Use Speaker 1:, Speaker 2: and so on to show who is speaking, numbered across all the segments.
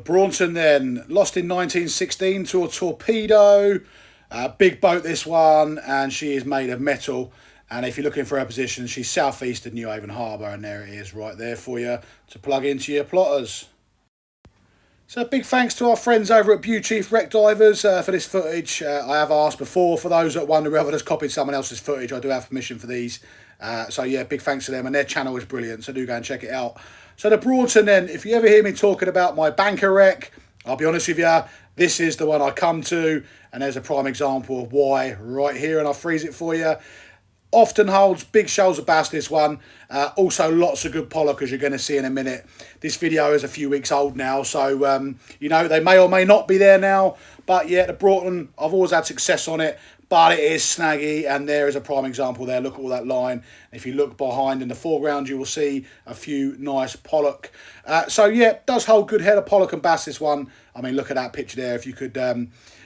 Speaker 1: Braunton then, lost in 1916 to a torpedo. Big boat this one, and she is made of metal. And if you're looking for her position, she's southeast of Newhaven Harbour, and there it is right there for you to plug into your plotters. So big thanks to our friends over at Beauty Wreck Divers for this footage. I have asked before, for those that wonder whether I've just copied someone else's footage, I do have permission for these. So yeah, big thanks to them, and their channel is brilliant, so do go and check it out. So the Braunton then, if you ever hear me talking about my banker wreck, I'll be honest with you, this is the one I come to, and there's a prime example of why right here, and I'll freeze it for you. Often holds big shoals of bass, this one. Also lots of good pollock, as you're going to see in a minute. This video is a few weeks old now, so you know, they may or may not be there now. But yeah, the Braunton, I've always had success on it, but it is snaggy, and there is a prime example there. Look at all that line. If you look behind in the foreground, you will see a few nice pollock. So yeah, it does hold good head of pollock and bass, this one. I mean, look at that picture there. If you could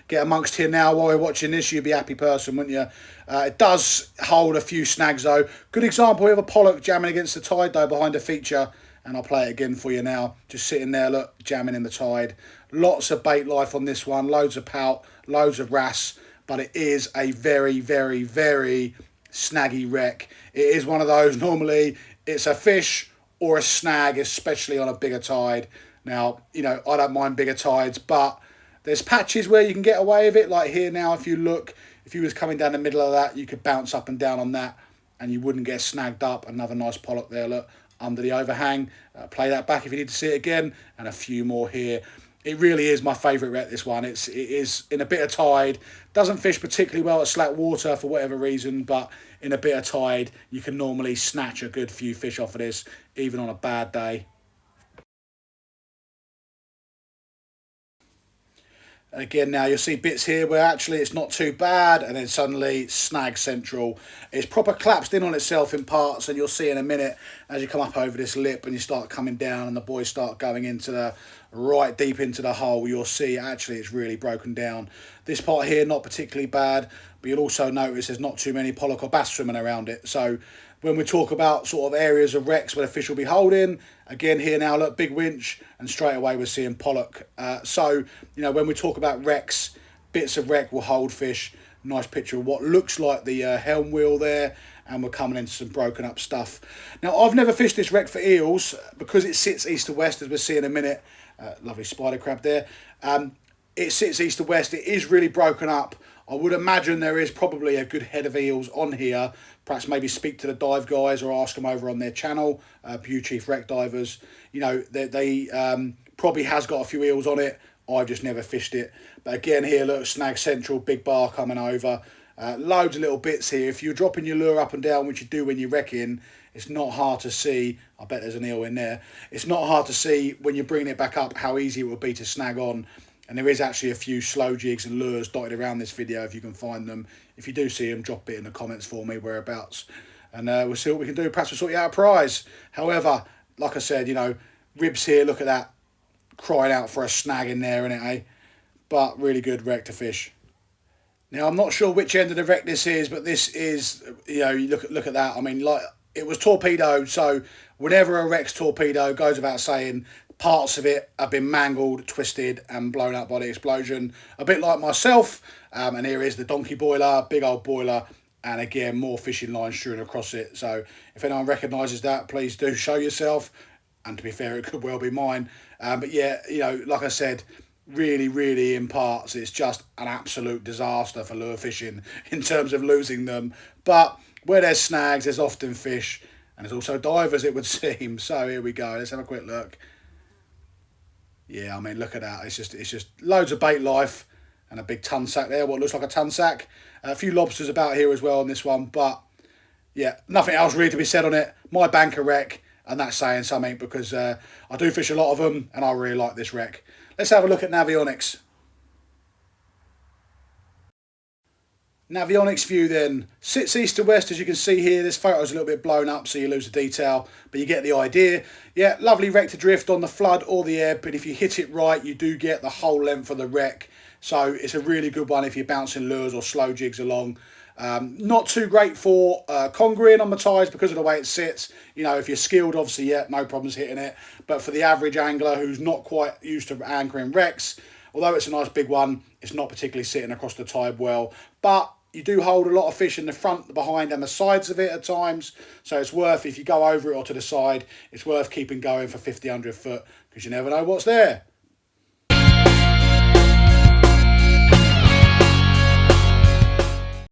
Speaker 1: get amongst here now while you're watching this, you'd be a happy person, wouldn't you? It does hold a few snags though. Good example of a pollock jamming against the tide though, behind a feature. And I'll play it again for you now. Just sitting there, look, jamming in the tide. Lots of bait life on this one. Loads of pout, loads of wrasse. But it is a very, very, very snaggy wreck. It is one of those, normally it's a fish or a snag, especially on a bigger tide. Now, you know, I don't mind bigger tides, but there's patches where you can get away with it. Like here now, if you look, if you was coming down the middle of that, you could bounce up and down on that and you wouldn't get snagged up. Another nice pollock there, look, under the overhang. Play that back if you need to see it again, and a few more here. It really is my favourite wreck, this one. It is in a bit of tide. Doesn't fish particularly well at slack water for whatever reason, but in a bit of tide, you can normally snatch a good few fish off of this, even on a bad day. And again, now you'll see bits here where actually it's not too bad, and then suddenly snag central. It's proper collapsed in on itself in parts, and you'll see in a minute as you come up over this lip and you start coming down and the boys start going into the right deep into the hole, you'll see actually it's really broken down. This part here, not particularly bad, but you'll also notice there's not too many pollock or bass swimming around it. So when we talk about sort of areas of wrecks where the fish will be holding, again here now, look, big winch, and straight away we're seeing pollock. So, you know, when we talk about wrecks, bits of wreck will hold fish. Nice picture of what looks like the helm wheel there, and we're coming into some broken up stuff. Now, I've never fished this wreck for eels because it sits east to west, as we'll see in a minute. Lovely spider crab there. It sits east to west. It is really broken up. I would imagine there is probably a good head of eels on here. Perhaps maybe speak to the dive guys or ask them over on their channel, Beauty Wreck Divers. You know, they probably has got a few eels on it. I've just never fished it. But again here, look, snag central, big bar coming over. Loads of little bits here. If you're dropping your lure up and down, which you do when you're wrecking, it's not hard to see. I bet there's an eel in there. It's not hard to see when you're bringing it back up how easy it will be to snag on. And there is actually a few slow jigs and lures dotted around this video if you can find them. If you do see them, drop it in the comments for me, whereabouts. And we'll see what we can do. Perhaps we'll sort you out a prize. However, like I said, you know, ribs here, look at that. Crying out for a snag in there, innit, eh? But really good wreck to fish. Now, I'm not sure which end of the wreck this is, but this is, you know, you look at that. I mean, like, it was torpedoed, so whenever a wreck's torpedo, goes without saying, parts of it have been mangled, twisted, and blown up by the explosion. A bit like myself. And here is the donkey boiler, big old boiler, and again, more fishing lines strewn across it. So if anyone recognises that, please do show yourself. And to be fair, it could well be mine. But yeah, you know, like I said, really, really in parts, it's just an absolute disaster for lure fishing in terms of losing them. But where there's snags, there's often fish, and there's also divers, it would seem. So here we go. Let's have a quick look. Yeah, I mean, look at that. It's just loads of bait life and a big ton sack there. What looks like a ton sack. A few lobsters about here as well on this one. But yeah, nothing else really to be said on it. My banker wreck. And that's saying something because I do fish a lot of them and I really like this wreck. Let's have a look at Navionics. Navionics view then. Sits east to west, as you can see here. This photo's a little bit blown up so you lose the detail, but you get the idea. Yeah, lovely wreck to drift on the flood or the ebb, but if you hit it right, you do get the whole length of the wreck. So it's a really good one if you're bouncing lures or slow jigs along. Not too great for congreeing on the ties because of the way it sits. You know, if you're skilled, obviously, yeah, no problems hitting it. But for the average angler who's not quite used to anchoring wrecks, although it's a nice big one, it's not particularly sitting across the tide well. But you do hold a lot of fish in the front, the behind and the sides of it at times. So it's worth, if you go over it or to the side, it's worth keeping going for 50, 100 foot because you never know what's there.